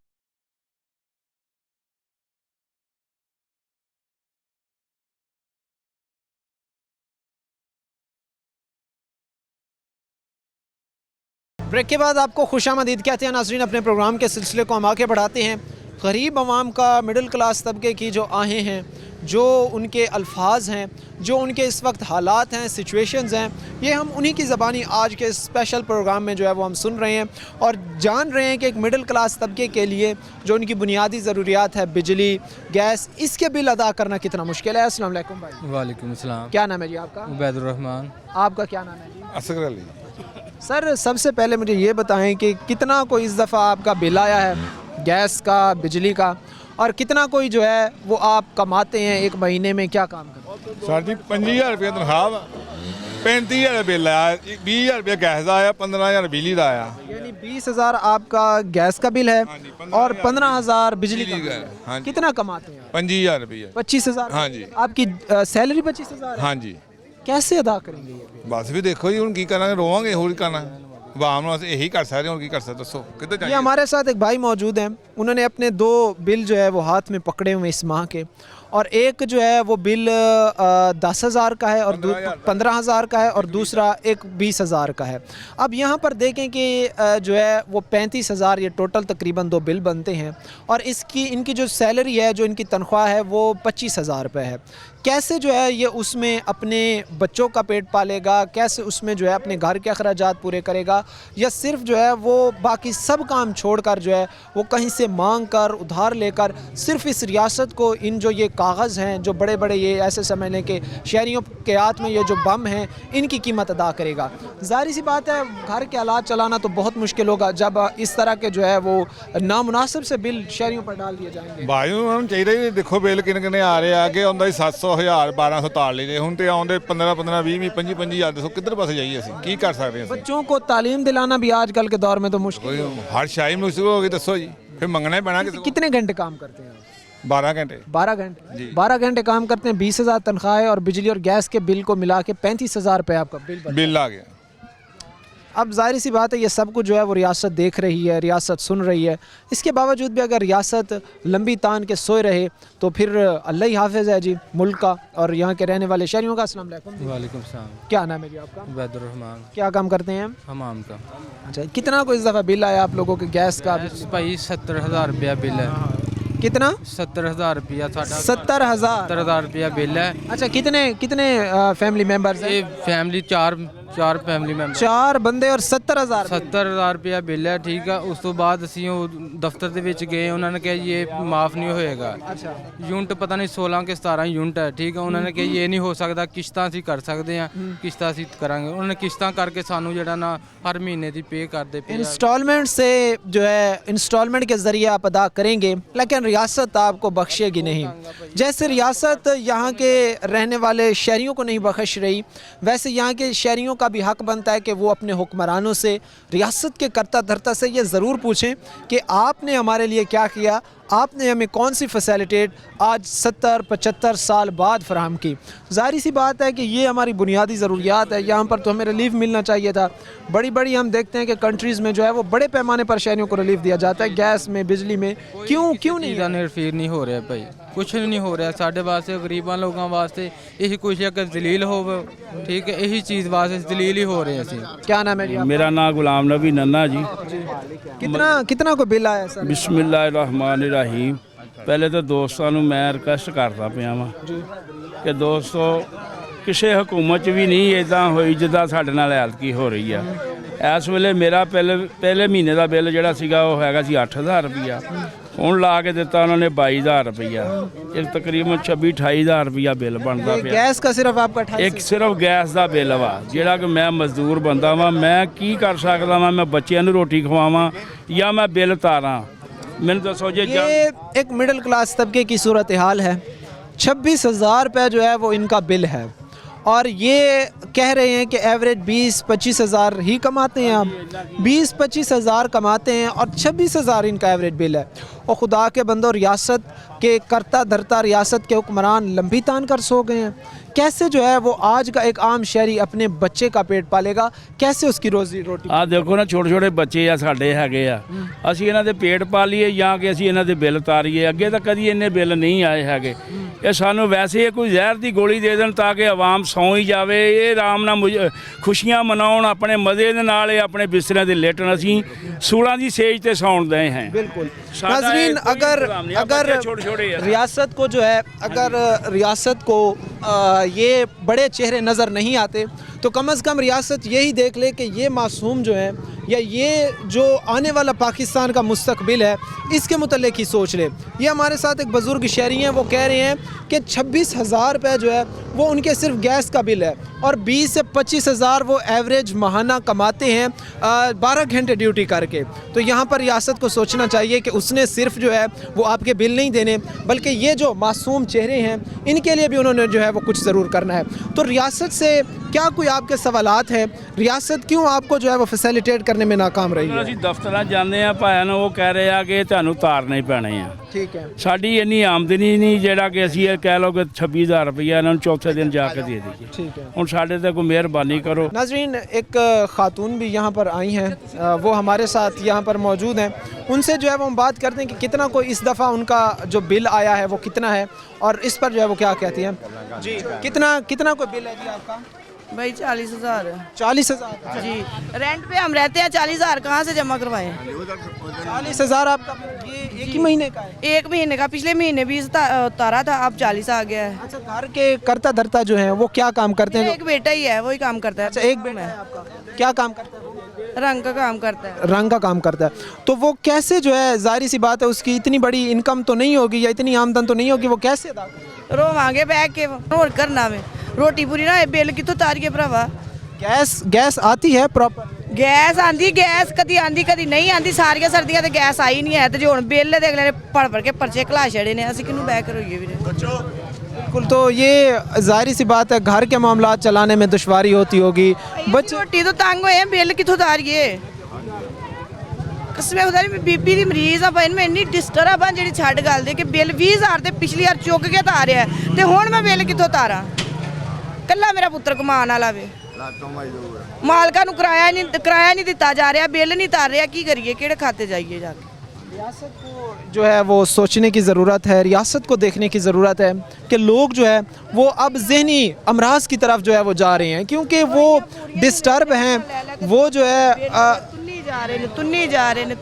ब्रेक के बाद आपको खुशामदीद कहते हैं नाज़रीन अपने प्रोग्राम के सिलसिले को हम आगे बढ़ाते हैं। गरीब आवाम का मिडिल क्लास तबके की जो आहें हैं जो उनके अल्फाज हैं, जो उनके इस वक्त हालात हैं, सिचुएशंस हैं, ये हम उन्हीं की ज़बानी आज के स्पेशल प्रोग्राम में जो है वो हम सुन रहे हैं और जान रहे हैं कि एक मिडिल क्लास तबके के लिए जो उनकी बुनियादी ज़रूरियात है, बिजली, गैस, इसके बिल अदा करना कितना मुश्किल है। अस्सलाम वालेकुम भाई। वालेकुम सलाम। क्या नाम है जी आपका? उबैदुर्रहमान। आपका क्या नाम है जी? असगर अली। सर सबसे पहले मुझे ये बताएं कि कितना कोई इस दफ़ा आपका बिल आया है गैस का, बिजली का, और कितना कोई जो है वो आप कमाते हैं एक महीने में, क्या काम करते हैं? सर जी 25,000 रुपये तनख्वाह वा, 35,000 बिल आया, 20,000 रुपये गैस का आया, 15,000 बिजली का आया। यानी 20,000 आपका गैस का बिल है और 15,000 बिजली का बिल है। हाँ जी। कितना कमाते हैं? 25,000 रुपये। 25,000? हाँ जी। आपकी सैलरी 25,000? हाँ जी। कैसे अदा करेंगे ये बिल? बस भी देखो जी, ਹੁਣ ਕੀ ਕਰਾਂਗੇ, ਰੋਵਾਂਗੇ, ਹੋਰ ਕੀ ਕਰਨਾ, आवाम ਨੂੰ यही कर सकते हैं, और की कर सकते, दसो किधर ये जाएंगे। हमारे साथ एक भाई मौजूद हैं, उन्होंने अपने 2 बिल जो है वो हाथ में पकड़े हुए इस माह के, और एक जो है वो बिल 10,000 का है और 15,000 का है, और दूसरा एक 20,000 का है। अब यहाँ पर देखें कि जो है वो 35,000 ये टोटल तकरीबन 2 बिल बनते हैं, और इनकी जो सैलरी है, जो इनकी तनख्वाह है वो 25,000 रुपये है। कैसे जो है ये उसमें अपने बच्चों का पेट पालेगा, कैसे उसमें जो है अपने घर के अखराजात पूरे करेगा, या सिर्फ जो है वो बाकी सब काम छोड़कर जो है वो कहीं से मांग कर, उधार लेकर, सिर्फ इस रियासत को, इन जो ये कागज़ हैं, जो बड़े बड़े ये ऐसे समझ लें कि शहरियों के हाथ में ये जो बम हैं, इनकी कीमत अदा करेगा। ज़ाहिर सी बात है घर के हालात चलाना तो बहुत मुश्किल होगा जब इस तरह के जो है वो नामुनासिब से बिल शहरियों पर डाल दिए जाएंगे। भाई उन्होंने चाहिए देखो बिल किन किने आ रहे आगे आਉਂਦਾ 700,000 1200 ਤਾਲ ਲਈਦੇ, ਹੁਣ ਤੇ ਆਉਂਦੇ 15 20 25,000 ਦੱਸੋ ਕਿੱਧਰ ਪਾਸੇ ਜਾਈਏ, ਅਸੀਂ ਕੀ ਕਰ ਸਕਦੇ ਹਾਂ? बच्चों को तालीम दिलाना भी आजकल के दौर में तो मुश्किल है। हर शाही मुश्किल होगी, दसो जी, फिर मंगना ही पैना किसी को। कितने घंटे काम करते हैं आप? 12 घंटे। 12 घंटे 12 घंटे काम करते हैं, 20,000 तनख्वाह है, और बिजली और गैस के बिल को मिला के 35,000 रुपये आपका बिल बनता है। बिल आ गया। अब जाहिर सी बात है ये सब कुछ जो है वो रियासत देख रही है, रियासत सुन रही है। इसके बावजूद भी अगर रियासत लंबी तान के सोए रहे तो फिर अल्लाह ही हाफिज़ है जी मुल्क का और यहाँ के रहने वाले शहरियों का। अस्सलाम वालेकुम। वालेकुम सलाम। क्या नाम है जी आपका? उबैदुर्रहमान। क्या काम करते हैं? हमाम का। अच्छा, कितना को इस दफ़ा बिल आया आप लोगों के गैस का? भाई 70,000 रुपया बिल है। कितना? 70,000 रुपया। 70,000 रुपया बिल है। अच्छा, कितने फैमिली मेंबर्स हैं? ये फैमिली चार फैमिली मेंबर, 4 बंदे और 70,000 70,000 रुपया बिल है। ठीक है, उस तो बाद ਅਸੀਂ ਉਹ ਦਫ਼ਤਰ ਦੇ ਵਿੱਚ ਗਏ, ਉਹਨਾਂ ਨੇ ਕਿਹਾ ਇਹ ਮਾਫ ਨਹੀਂ ਹੋਏਗਾ। अच्छा, यूनिट पता नहीं 16 के 17 यूनिट है। ठीक है, उन्होंने कहा ये नहीं हो सकता, किश्तां ਅਸੀਂ कर सकते हैं, किश्तां ਅਸੀਂ करांगे। उन्होंने किश्तां करके सानू ਜਿਹੜਾ ना हर महीने ਦੀ पे करते पे। इंस्टॉलमेंट से जो है इंस्टॉलमेंट के ज़रिए आप अदा करेंगे, लेकिन रियासत आपको बख्शेगी नहीं। जैसे रियासत यहाँ के रहने वाले शहरियों को नहीं बख्श रही, वैसे यहाँ के शहरियों का भी हक बनता है कि वो अपने हुक्मरानों से, रियासत के कर्ता धर्ता से ये ज़रूर पूछें कि आपने हमारे लिए क्या किया, आपने हमें कौन सी फैसिलिटेट आज 70-75 साल बाद फराहम की। ज़ाहिर सी बात है कि ये हमारी बुनियादी ज़रूरियात है, यहाँ पर तो हमें रिलीफ मिलना चाहिए था। बड़ी हम देखते हैं कि कंट्रीज़ में जो है वो बड़े पैमाने पर शहरियों को रिलीफ दिया जाता है, गैस में, बिजली में। क्यों नहीं? इंटरफेयर नहीं हो रहा भाई, कुछ नहीं हो रहा साढ़े वास्ते, गरीबां लोगों वास्ते यही कुछ है कि दलील हो। ठीक है, यही चीज़ वास्ते दलील ही हो रहे हैं। क्या नाम है जी आपका? मेरा नाम गुलाम नबी नन्ना जी। कितना को बिल आया सर? बिस्मिल्लाहिर्रहमानिर्रहीम। ਪਹਿਲੇ ਤਾਂ ਦੋਸਤਾਂ ਨੂੰ ਮੈਂ ਰਿਕਵੈਸਟ ਕਰਦਾ ਪਿਆ ਵਾਂ ਕਿ ਦੋਸਤੋ ਕਿਸੇ ਹਕੂਮਤ 'ਚ ਵੀ ਨਹੀਂ ਇਦਾਂ ਹੋਈ ਜਿੱਦਾਂ ਸਾਡੇ ਨਾਲ ਐਤਕੀ ਹੋ ਰਹੀ ਆ। ਇਸ ਵੇਲੇ ਮੇਰਾ ਪਹਿਲੇ ਮਹੀਨੇ ਦਾ ਬਿੱਲ ਜਿਹੜਾ ਸੀਗਾ ਉਹ ਹੈਗਾ ਸੀ 8,000 ਰੁਪਈਆ, ਹੁਣ ਲਾ ਕੇ ਦਿੱਤਾ ਉਹਨਾਂ ਨੇ 22,000 ਰੁਪਈਆ, ਇਹ ਤਕਰੀਬਨ 26-28,000 ਰੁਪਈਆ ਬਿੱਲ ਬਣਦਾ ਪਿਆ। ਗੈਸ ਦਾ ਸਿਰਫ ਆਪਕਾ 28? ਇੱਕ ਸਿਰਫ ਗੈਸ ਦਾ ਬਿੱਲ ਵਾ, ਜਿਹੜਾ ਕਿ ਮੈਂ ਮਜ਼ਦੂਰ ਬੰਦਾ ਵਾਂ, ਮੈਂ ਕੀ ਕਰ ਸਕਦਾ ਵਾਂ? ਮੈਂ ਬੱਚਿਆਂ ਨੂੰ ਰੋਟੀ ਖਵਾਵਾਂ ਜਾਂ ਮੈਂ ਬਿੱਲ ਤਾਰਾਂ? मैंने तो सोचे ये एक मिडिल क्लास तबके की सूरत हाल है। 26,000 रुपये जो है वो इनका बिल है, और ये कह रहे हैं कि एवरेज 20-25 हज़ार ही कमाते हैं आप। 20-25 हज़ार कमाते हैं और 26,000 इनका एवरेज बिल है। और खुदा के बंदो, रियासत के करता धरता रियासत के हुक्मरान लंबी तान कर सो गए हैं। कैसे जो है वो आज का एक आम शहरी अपने बच्चे का पेट पालेगा, कैसे उसकी रोजी रोटी। ਆ ਦੇਖੋ ਨਾ ਛੋਟੇ ਛੋਟੇ ਬੱਚੇ ਆ ਸਾਡੇ ਹੈਗੇ ਆ, ਅਸੀਂ ਇਹਨਾਂ ਦੇ ਪੇਟ ਪਾਲੀਏ ਜਾਂ ਕਿ ਅਸੀਂ ਇਹਨਾਂ ਦੇ ਬਿੱਲ ਤਾਰੀਏ। ਅੱਗੇ ਤਾਂ ਕਦੀ ਇੰਨੇ ਬਿੱਲ ਨਹੀਂ ਆਏ ਹੈਗੇ। ਇਹ ਸਾਨੂੰ ਵੈਸੇ ਕੋਈ ਜ਼ਹਿਰ ਦੀ ਗੋਲੀ ਦੇ ਦੇਣ ਤਾਂ ਕਿ ਆਵਾਮ ਸੌਂ ਹੀ ਜਾਵੇ। ਇਹ ਆਰਾਮ ਨਾਲ ਖੁਸ਼ੀਆਂ ਮਨਾਉਣ ਆਪਣੇ ਮਜ਼ੇ ਦੇ ਨਾਲ, ਇਹ ਆਪਣੇ ਬਿਸਤਰਿਆਂ ਦੇ ਲੇਟਣ। ਅਸੀਂ ਸੂਲਾਂ ਦੀ ਸੇਜ ਤੇ ਸੌਣ ਦੇ ਹਾਂ। बिल्कुल नाज़रीन, अगर रियासत को जो है, अगर रियासत को ये बड़े चेहरे नज़र नहीं आते तो कम से कम रियासत यही देख ले कि ये मासूम जो है या ये जो आने वाला पाकिस्तान का मुस्तकबिल है इसके मुतल्लिक ही सोच ले। ये हमारे साथ एक बुज़ुर्ग शहरी हैं, वो कह रहे हैं कि 26,000 रुपये जो है वो उनके सिर्फ गैस का बिल है और 20 से 25,000 वो एवरेज माहाना कमाते हैं 12 घंटे ड्यूटी करके। तो यहाँ पर रियासत को सोचना चाहिए कि उसने सिर्फ जो है वो आपके बिल नहीं देने, बल्कि ये जो मासूम चेहरे हैं इनके लिए भी उन्होंने जो है वो कुछ ज़रूर करना है। तो रियासत से क्या कोई आपके सवालात हैं? रियासत क्यों आपको जो है वो फैसिलिटेट करने में नाकाम रही है? ਅਸੀਂ ਦਫ਼ਤਰਾਂ ਜਾਂਦੇ ਆ ਭਾਇਆਂ ਨੂੰ, ਉਹ ਕਹਿ ਰਹੇ ਆ ਕਿ ਤੁਹਾਨੂੰ ਤਾਰਨੇ ਹੀ ਪੈਣੇ ਆ। ठीक है, ਸਾਡੀ ਇੰਨੀ ਆਮਦਨੀ ਨਹੀਂ ਜਿਹੜਾ ਕਿ ਅਸੀਂ ਇਹ ਕਹਿ ਲਓ ਕਿ 26,000 ਰੁਪਈਆ ਇਹਨਾਂ ਨੂੰ ਚੌਥੇ ਦਿਨ ਜਾ ਕੇ ਦੇ ਦਈਏ। ठीक है। ਹੁਣ ਸਾਡੇ ਤੇ ਕੋਈ ਮਿਹਰਬਾਨੀ ਕਰੋ। नाज़रीन, एक ख़ातून भी यहाँ पर आई हैं, वो हमारे साथ यहाँ पर मौजूद हैं। उनसे जो है वो हम बात करते हैं कि कितना कोई इस दफ़ा उनका जो बिल आया है वो कितना है और इस पर जो है वो क्या कहती हैं। जी, कितना कोई बिल है जी आपका? भाई 40,000 40,000 जी। रेंट पे हम रहते हैं, 40,000 कहाँ से जमा करवाएं? 40,000 आपका ये एक ही महीने का है? एक महीने का, पिछले महीने 20 उतारा था, अब 40 आ गया है। अच्छा, घर के करता धरता जो है वो क्या काम करते हैं? एक बेटा ही है, वही काम करता है। अच्छा, एक बेटा है आपका, क्या काम करता है? रंग का काम करता है। रंग का काम करता है। तो वो कैसे जो है, जाहिर सी बात है उसकी इतनी बड़ी इनकम तो नहीं होगी या इतनी आमदन तो नहीं होगी, वो कैसे अदा करे? रो मांगे बैग के और करना में रोटी पूरी ना बिल कितों तारिए भरावा। गैस आती है प्रॉपर? गैस आंदी, गैस कदी आंदी कदी नहीं आंदी। सारिया सर्दियां ते गैस आई नहीं है, तो जो हुण बिल देख ले पढ़ के पर्चे खला छड़े ने, असि किनू बैक करोइए वीरे। बिल्कुल, तो ये जाहिर सी बात है घर के मामला चलाने में दुश्वारी होती होगी। बच्चे रोटी तो तंग होए, बिल कितों तारिए। कसम खुदा दी बीपी दी मरीज आ भाई, मैं इन्नी डिस्टर्ब आ जेड़ी छड़ गल दे कि बिल 20,000 ते पिछली बार चुक के तारिया ते हुण मैं बिल कितों तारा। कल्ला मेरा पुत्र कमान वाला वे, मालका नूं किराया नहीं दिता जा रहा, बिल नहीं तार रहा, की करिए, किहड़े खाते जाइए जाके। रियासत को जो है वो सोचने की ज़रूरत है, रियासत को देखने की ज़रूरत है कि लोग जो है वो अब ज़हनी अमराज की तरफ जो है वो जा रहे हैं, क्योंकि वो डिस्टर्ब हैं, वो जो है तुन्नी जा रहे ने।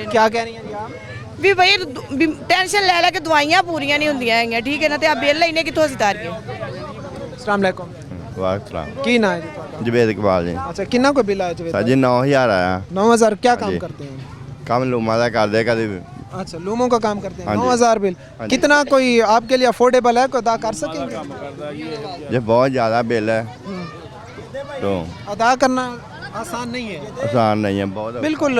क्या कह रही हैं आप? भी भाई टेंशन ले लेके दवाइयां पूरियां नहीं होंदियां हैं, ठीक है ना, ते आ बिल लेने कितों असीं तारिए। अस्सलाम वालेकुम। वाह, की ना है जी? जवेद इकबाल जी। अच्छा, कितना कोई बिल आया जवेद? जी 9,000 आया। 9,000 क्या काम करते हैं? ਕੰਮ ਲੂਮਾ ਦਾ ਕਰਦੇ ਕਦੇ ਵੀ। अच्छा, लूमों का काम करते हैं। हाँ जी। 9,000 बिल कितना कोई आपके लिए अफोर्डेबल है, कोई अदा कर सकेंगे? ये बहुत ज़्यादा बिल है तो अदा करना आसान नहीं है। आसान नहीं है बहुत। बिल्कुल,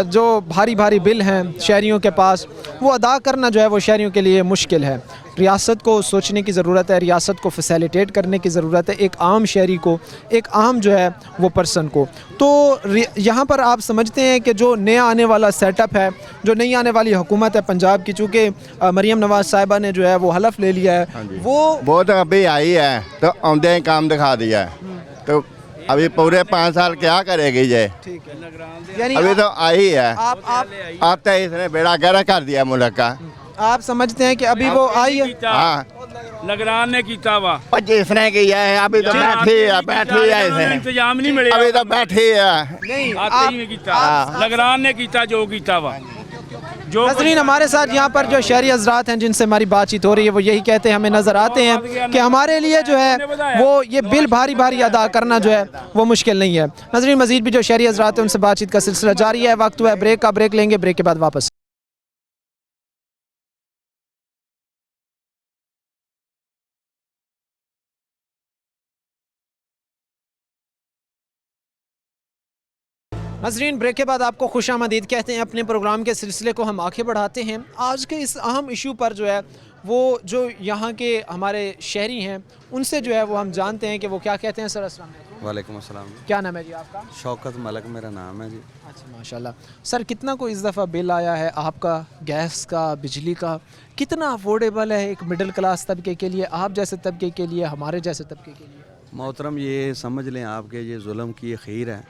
जो भारी भारी बिल हैं शहरियों के पास वो अदा करना जो है वो शहरियों के लिए मुश्किल है। रियासत को सोचने की ज़रूरत है, रियासत को फैसिलिटेट करने की ज़रूरत है, एक आम शहरी को, एक आम जो है वो पर्सन को। तो यहाँ पर आप समझते हैं कि जो नया आने वाला सेटअप है, जो नई आने वाली हुकूमत है पंजाब की, चूँकि मरियम नवाज़ साहिबा ने जो है वो हलफ ले लिया है, वो तो अभी आई है तो आमदे काम दिखा दिया है, तो अभी पूरे 5 साल क्या करेगी ये? ठीक है, यानी अभी तो आई है, आप आता ही इसने बेड़ा गर्क कर दिया मुल्क का। आप समझते हैं कि अभी वो आई है? हाँ, निगरान ने कीता वा, जिसने किया है अभी तो बैठी है इसने, इंतजाम नहीं मिले, अभी तो बैठी है। नहीं, आते ही में कीता, निगरान ने कीता जो कीता वा। जो नाज़रीन, हमारे साथ यहाँ पर जो शहरी हजरात हैं जिनसे हमारी बातचीत हो रही है वो यही कहते हैं, हमें नज़र आते हैं कि हमारे लिए जो है वो ये बिल भारी भारी अदा करना जो है वो मुश्किल नहीं है। नाज़रीन, मज़ीद भी जो शहरी हजरात हैं उनसे बातचीत का सिलसिला जारी है। वक्त हुआ है ब्रेक का, ब्रेक लेंगे, ब्रेक के बाद वापस। नाज़रीन, ब्रेक के बाद आपको खुशामदीद कहते हैं। अपने प्रोग्राम के सिलसिले को हम आगे बढ़ाते हैं। आज के इस अहम इशू पर जो है वो जो यहाँ के हमारे शहरी हैं उनसे जो है वो हम जानते हैं कि वो क्या कहते हैं। सर अस्सलाम वालेकुम। वालेकुम अस्सलाम। क्या नाम है जी आपका? शौकत मलक मेरा नाम है जी। अच्छा, माशाल्लाह। सर, कितना को इस दफ़ा बिल आया है आपका, गैस का, बिजली का? कितना अफोर्डेबल है एक मिडिल क्लास तबके के लिए, आप जैसे तबके के लिए, हमारे जैसे तबके के लिए? मोहतरम, ये समझ लें आपके ये जुल्म की खीर है,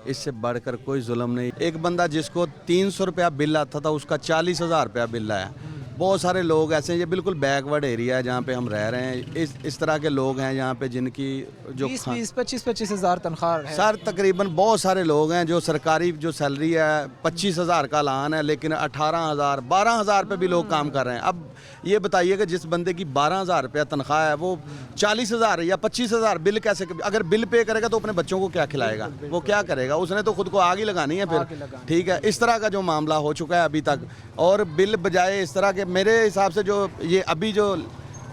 इससे बढ़कर कोई जुल्म नहीं। एक बंदा जिसको 300 रुपया बिल आता था उसका 40,000 रुपया बिल आया। बहुत सारे लोग ऐसे हैं, ये बिल्कुल बैकवर्ड एरिया है जहाँ पे हम रह रहे हैं। इस तरह के लोग हैं यहाँ पे जिनकी जो 20-25 हज़ार तनख्वाह है। सर तकरीबन बहुत सारे लोग हैं जो सरकारी जो सैलरी है 25,000 का लान है, लेकिन 18,000 12,000 पे भी लोग काम कर रहे हैं। अब ये बताइए कि जिस बंदे की 12,000 रुपया तनख्वाह है वो 40,000 या 25,000 बिल कैसे, अगर बिल पे करेगा तो अपने बच्चों को क्या खिलाएगा, वो क्या करेगा? उसने तो खुद को आग ही लगानी है फिर। ठीक है, इस तरह का जो मामला हो चुका है अभी तक। और बिल बजाय इस तरह के, मेरे हिसाब से जो ये अभी जो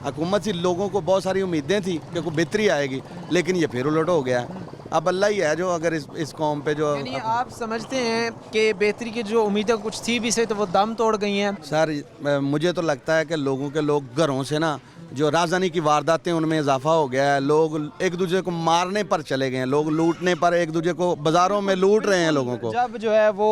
हुकूमत से लोगों को बहुत सारी उम्मीदें थी कि कोई बेहतरी आएगी, लेकिन ये फिर उलट हो गया है। अब अल्लाह ही है जो अगर इस कौम पे जो, यानी आप समझते हैं कि बेहतरी की जो उम्मीदें कुछ थी भी से तो वो दम तोड़ गई हैं? सर मुझे तो लगता है कि लोगों के घरों से ना जो राजधानी की वारदातें उनमें इजाफा हो गया है। लोग एक दूसरे को मारने पर चले गए हैं, लोग लूटने पर एक दूसरे को बाज़ारों में लूट रहे हैं लोगों को। जब जो है वो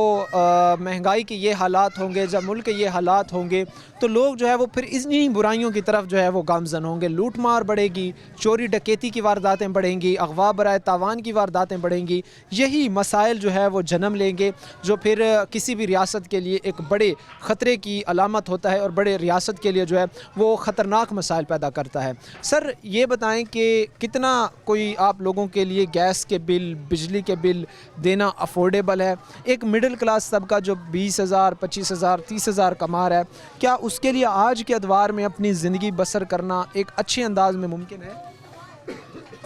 महंगाई के ये हालात होंगे, जब मुल्क के ये हालात होंगे, तो लोग जो है वो फिर इन्हीं बुराइयों की तरफ जो है वो गामजन होंगे। लूट मार बढ़ेगी, चोरी डकैती की वारदातें बढ़ेंगी, अगवा बराए तावान की वारदातें बढ़ेंगी। यही मसाइल जो है वो जन्म लेंगे, जो फिर किसी भी रियासत के लिए एक बड़े ख़तरे की अलामत होता है और बड़े रियासत के लिए जो है वो ख़तरनाक मसाइल पैदा करता है। सर, ये बताएं कि कितना कोई आप लोगों के लिए गैस के बिल, बिजली के बिल देना अफोर्डेबल है? एक मिडिल क्लास तबका जो 20,000, 25,000, 30,000 कमा रहा है, क्या उसके लिए आज के अदवार में अपनी ज़िंदगी बसर करना एक अच्छे अंदाज में मुमकिन है?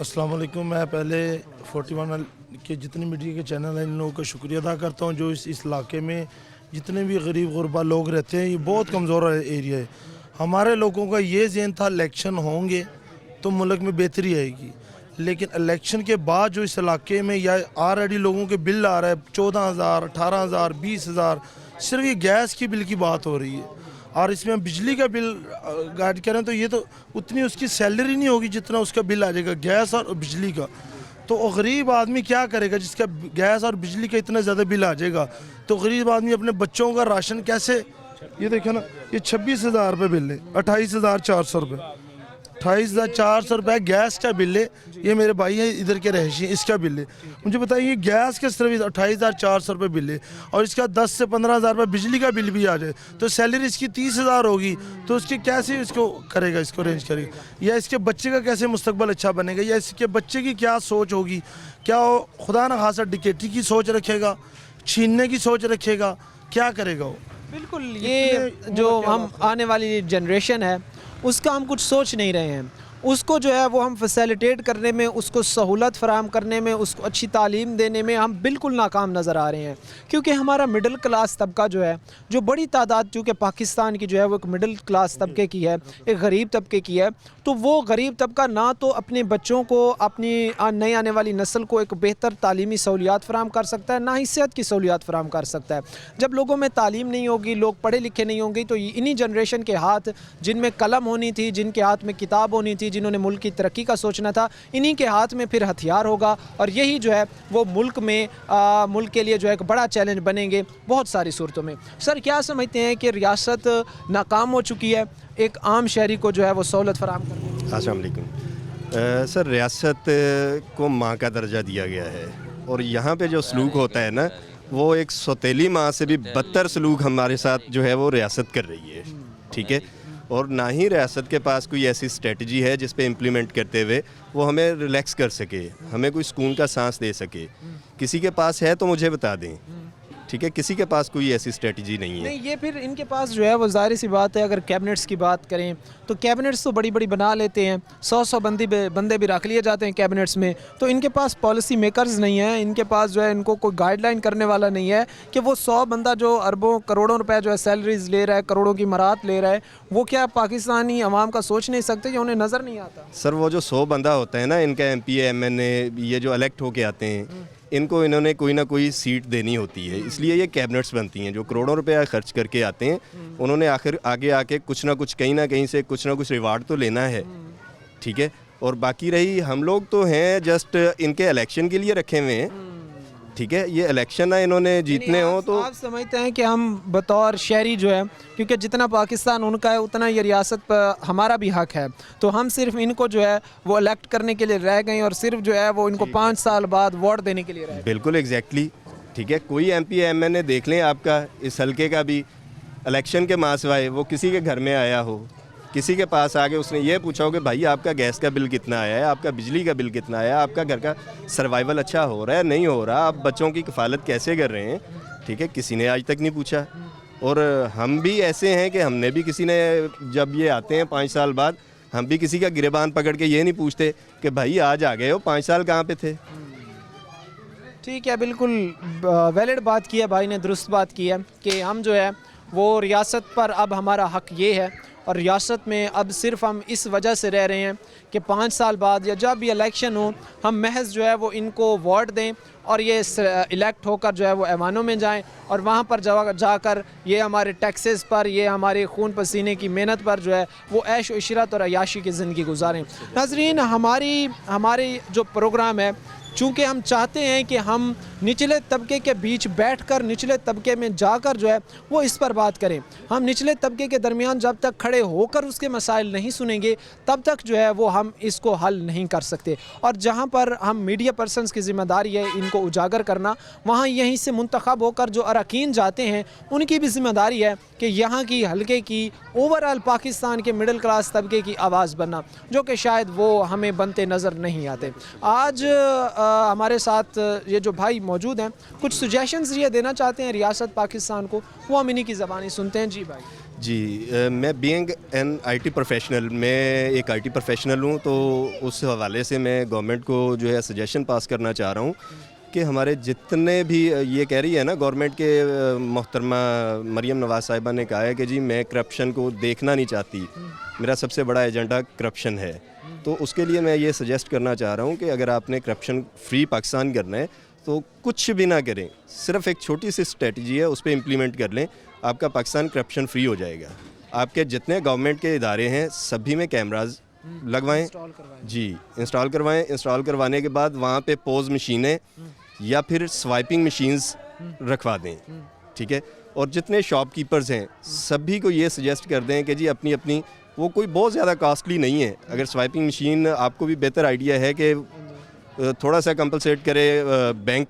अस्सलाम वालेकुम। मैं पहले 41 के जितने मीडिया के चैनल हैं इन लोगों का शुक्रिया अदा करता हूँ जो इस इलाके में जितने भी गरीब गुरबा लोग रहते हैं, ये बहुत कमज़ोर एरिया है। हमारे लोगों का ये ज़हन था इलेक्शन होंगे तो मुल्क में बेहतरी आएगी, लेकिन इलेक्शन के बाद जो इस इलाके में या ऑलरेडी लोगों के बिल आ रहा है 14,000, 18,000, 20,000, सिर्फ ये गैस की बिल की बात हो रही है। और इसमें हम बिजली का बिल गाइड करें तो ये तो उतनी उसकी सैलरी नहीं होगी जितना उसका बिल आ जाएगा गैस और बिजली का। तो गरीब आदमी क्या करेगा जिसका गैस और बिजली का इतना ज़्यादा बिल आ जाएगा? तो गरीब आदमी अपने बच्चों का राशन कैसे, ये देखो ना, ये 26,000 रुपये बिल है, 28,400 रुपये, 28,400 रुपये गैस का बिल है। ये मेरे भाई है इधर के रहायशी, इसका बिल है। मुझे बताइए गैस का सिर्फ 28,400 रुपये बिल है और इसका 10 से 15,000 रुपये बिजली का बिल भी आ जाए तो सैलरी इसकी 30,000 होगी, तो उसकी कैसे इसको करेगा, इसको अरेंज करेगा? या इसके बच्चे का कैसे मुस्तकबल अच्छा बनेगा? या इसके बच्चे की क्या सोच होगी? क्या वो खुदा न खासा डिकेटी की सोच रखेगा, छीनने की सोच रखेगा, क्या करेगा वो? बिल्कुल, ये जो हम आने वाली जनरेशन है उसका हम कुछ सोच नहीं रहे हैं। उसको जो है वो हम फैसिलिटेट करने में, उसको सहूलत फराहम करने में, उसको अच्छी तालीम देने में हम बिल्कुल नाकाम नज़र आ रहे हैं। क्योंकि हमारा मिडिल क्लास तबका जो है, जो बड़ी तादाद चूँकि पाकिस्तान की जो है वो एक मिडिल क्लास तबके की है, एक गरीब तबके की है, तो वो गरीब तबका ना तो अपने बच्चों को, अपनी नई आने वाली नस्ल को एक बेहतर तालीमी सहूलियात फराहम कर सकता है, ना ही सेहत की सहूलियात फराहम कर सकता है। जब लोगों में तालीम नहीं होगी, लोग पढ़े लिखे नहीं होंगे, तो इन्हीं जनरेशन के हाथ जिनमें कलम होनी थी, जिनके हाथ में किताब होनी थी, जिन्होंने मुल्क की तरक्की का सोचना था, इन्हीं के हाथ में फिर हथियार होगा और यही जो है वो मुल्क में मुल्क के लिए जो है एक बड़ा चैलेंज बनेंगे बहुत सारी सूरतों में। सर, क्या समझते हैं कि रियासत नाकाम हो चुकी है एक आम शहरी को जो है वो सहूलत फराहम करने में? अस्सलाम वालेकुम। सर, रियासत को माँ का दर्जा दिया गया है और यहाँ पे जो सलूक होता है ना, वो एक सौतेली माँ से भी बदतर सलूक हमारे साथ जो है वो रियासत कर रही है। ठीक है, और ना ही रियासत के पास कोई ऐसी स्ट्रेटजी है जिस पे इम्प्लीमेंट करते हुए वो हमें रिलैक्स कर सके, हमें कोई सुकून का सांस दे सके। किसी के पास है तो मुझे बता दें। ठीक है, किसी के पास कोई ऐसी स्ट्रेटजी नहीं है। नहीं, ये फिर इनके पास जो है वो ज़ाहिर सी बात है, अगर कैबिनेट्स की बात करें तो कैबिनेट्स तो बड़ी बड़ी बना लेते हैं, 100 बंदे भी रख लिए जाते हैं कैबिनेट्स में, तो इनके पास पॉलिसी मेकर्स नहीं है, इनके पास जो है इनको कोई गाइडलाइन करने वाला नहीं है कि वो 100 बंदा जो अरबों करोड़ों रुपए जो है सैलरीज ले रहा है, करोड़ों की मरात ले रहा है, वो क्या पाकिस्तानी अवाम का सोच नहीं सकते, या उन्हें नज़र नहीं आता? सर, वो जो 100 बंदा होता है ना, इनका MP MNA ये जो इलेक्ट होके आते हैं, इनको इन्होंने कोई ना कोई सीट देनी होती है, इसलिए ये कैबिनेट्स बनती हैं। जो करोड़ों रुपया खर्च करके आते हैं, उन्होंने आखिर आगे आके कुछ ना कुछ कहीं ना कहीं से कुछ ना कुछ रिवार्ड तो लेना है। ठीक है, और बाकी रही हम लोग तो हैं जस्ट इनके इलेक्शन के लिए रखे हुए हैं, ठीक है। ये इलेक्शन है, इन्होंने जीतने हो तो आप समझते हैं कि हम बतौर शहरी जो है, क्योंकि जितना पाकिस्तान उनका है उतना ये रियासत पर हमारा भी हक है, तो हम सिर्फ इनको जो है वो इलेक्ट करने के लिए रह गए और सिर्फ जो है वो इनको 5 साल बाद वोट देने के लिए रह गए। बिल्कुल एग्जैक्टली, ठीक है। कोई MP MNA देख लें आपका इस हल्के का भी इलेक्शन के माह सिवाय वो किसी के घर में आया हो, किसी के पास आके उसने ये पूछा हो कि भाई आपका गैस का बिल कितना आया है, आपका बिजली का बिल कितना आया, आपका घर का सर्वाइवल अच्छा हो रहा है नहीं हो रहा, आप बच्चों की कफ़ालत कैसे कर रहे हैं, ठीक है, किसी ने आज तक नहीं पूछा। और हम भी ऐसे हैं कि हमने भी किसी ने, जब ये आते हैं 5 साल बाद, हम भी किसी का गिरेबान पकड़ के ये नहीं पूछते कि भाई आज आ गए हो, 5 साल कहाँ पे थे। ठीक है, बिल्कुल वैलिड बात की है भाई ने, दुरुस्त बात की है कि हम जो है वो रियासत पर अब हमारा हक ये है, और रियासत में अब सिर्फ हम इस वजह से रह रहे हैं कि 5 साल बाद या जब भी इलेक्शन हो हम महज जो है वो इनको वोट दें और ये इलेक्ट होकर जो है वो ऐवानों में जाएं और वहाँ पर जाकर ये हमारे टैक्सेस पर, ये हमारे खून पसीने की मेहनत पर जो है वो ऐश व इशरत और अयाशी की ज़िंदगी गुजारें। नाज़रीन, हमारी जो प्रोग्राम है, चूँकि हम चाहते हैं कि हम निचले तबके के बीच बैठकर निचले तबके में जाकर जो है वो इस पर बात करें। हम निचले तबके के दरमियान जब तक खड़े होकर उसके मसाइल नहीं सुनेंगे तब तक जो है वो हम इसको हल नहीं कर सकते। और जहाँ पर हम मीडिया पर्सनस की ज़िम्मेदारी है इनको उजागर करना, वहाँ यहीं से मुंतखब होकर जो अरकान जाते हैं उनकी भी ज़िम्मेदारी है कि यहाँ की हल्के की ओवरऑल पाकिस्तान के मिडिल क्लास तबके की आवाज़ बनना, जो कि शायद वो हमें बनते नज़र नहीं आते। आज हमारे साथ ये जो भाई मौजूद हैं, कुछ सजेशंस ये देना चाहते हैं रियासत पाकिस्तान को, वो हम इन्हीं की ज़बानी सुनते हैं। जी भाई। जी, मैं बीइंग एन IT प्रोफेशनल, मैं एक IT प्रोफेशनल हूँ, तो उस हवाले से मैं गवर्नमेंट को जो है सजेशन पास करना चाह रहा हूँ कि हमारे जितने भी, ये कह रही है ना गवर्नमेंट के मोहतरमा मरियम नवाज़ साहिबा ने कहा है कि जी मैं करप्शन को देखना नहीं चाहती, मेरा सबसे बड़ा एजेंडा करप्शन है। तो उसके लिए मैं ये सजेस्ट करना चाह रहा हूँ कि अगर आपने करप्शन फ्री पाकिस्तान करना है तो कुछ भी ना करें, सिर्फ एक छोटी सी स्ट्रेटजी है उस पर इम्प्लीमेंट कर लें, आपका पाकिस्तान करप्शन फ्री हो जाएगा। आपके जितने गवर्नमेंट के इदारे हैं सभी में कैमराज लगवाएं, जी इंस्टॉल करवाएं। इंस्टॉल करवाने के बाद वहाँ पे पोज मशीनें या फिर स्वाइपिंग मशीन्स रखवा दें, ठीक है। और जितने शॉपकीपर्स हैं सभी को ये सजेस्ट कर दें कि जी अपनी अपनी, वो कोई बहुत ज़्यादा कॉस्टली नहीं है। अगर स्वाइपिंग मशीन, आपको भी बेहतर आइडिया है कि थोड़ा सा कंपलसेट करे बैंक,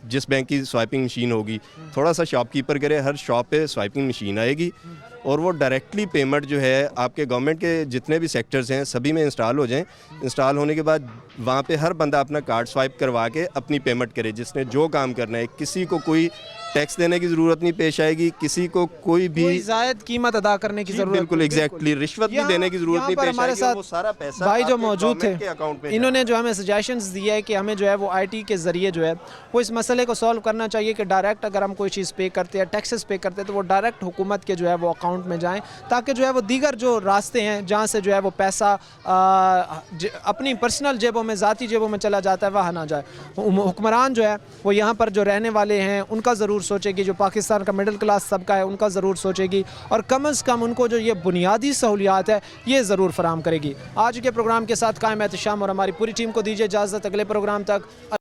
जिस बैंक की स्वाइपिंग मशीन होगी, थोड़ा सा शॉपकीपर करे, हर शॉप पे स्वाइपिंग मशीन आएगी और वो डायरेक्टली पेमेंट जो है आपके गवर्नमेंट के जितने भी सेक्टर्स हैं सभी में इंस्टॉल हो जाएं। इंस्टॉल होने के बाद वहाँ पे हर बंदा अपना कार्ड स्वाइप करवा के अपनी पेमेंट करे, जिसने जो काम करना है। किसी को कोई टैक्स देने की ज़रूरत नहीं पेश आएगी, किसी को कोई भी ज़ायद कीमत अदा करने की ज़रूरत, बिल्कुल एग्जैक्टली, रिश्वत भी देने की ज़रूरत नहीं पेश हमारे आएगी। साथ वो सारा पैसा भाई जो आपके मौजूद थे, गवर्नमेंट के अकाउंट में इन्होंने जो हमें सजेशंस दिया है कि हमें जो है वो IT के ज़रिए जो है वो इस मसले को सॉल्व करना चाहिए कि डायरेक्ट अगर हम कोई चीज़ पे करते हैं, टैक्सेस पे करते हैं, तो वो डायरेक्ट हुकूमत के जो है वो अकाउंट में जाएँ, ताकि जो है वो दीगर जो रास्ते हैं जहाँ से जो है वो पैसा अपनी पर्सनल जेबों में, ज़ाती जेबों में चला जाता है, वहाँ ना जाए। हुक्मरान जो है वो यहाँ पर जो रहने वाले हैं उनका ज़रूर सोचेगी, जो पाकिस्तान का मिडिल क्लास तबका है उनका ज़रूर सोचेगी, और कम अज़ कम उनको जो ये बुनियादी सहूलियात है ये ज़रूर फराम करेगी। आज के प्रोग्राम के साथ कायम एहतिशाम और हमारी पूरी टीम को दीजिए इजाज़त। अगले प्रोग्राम तक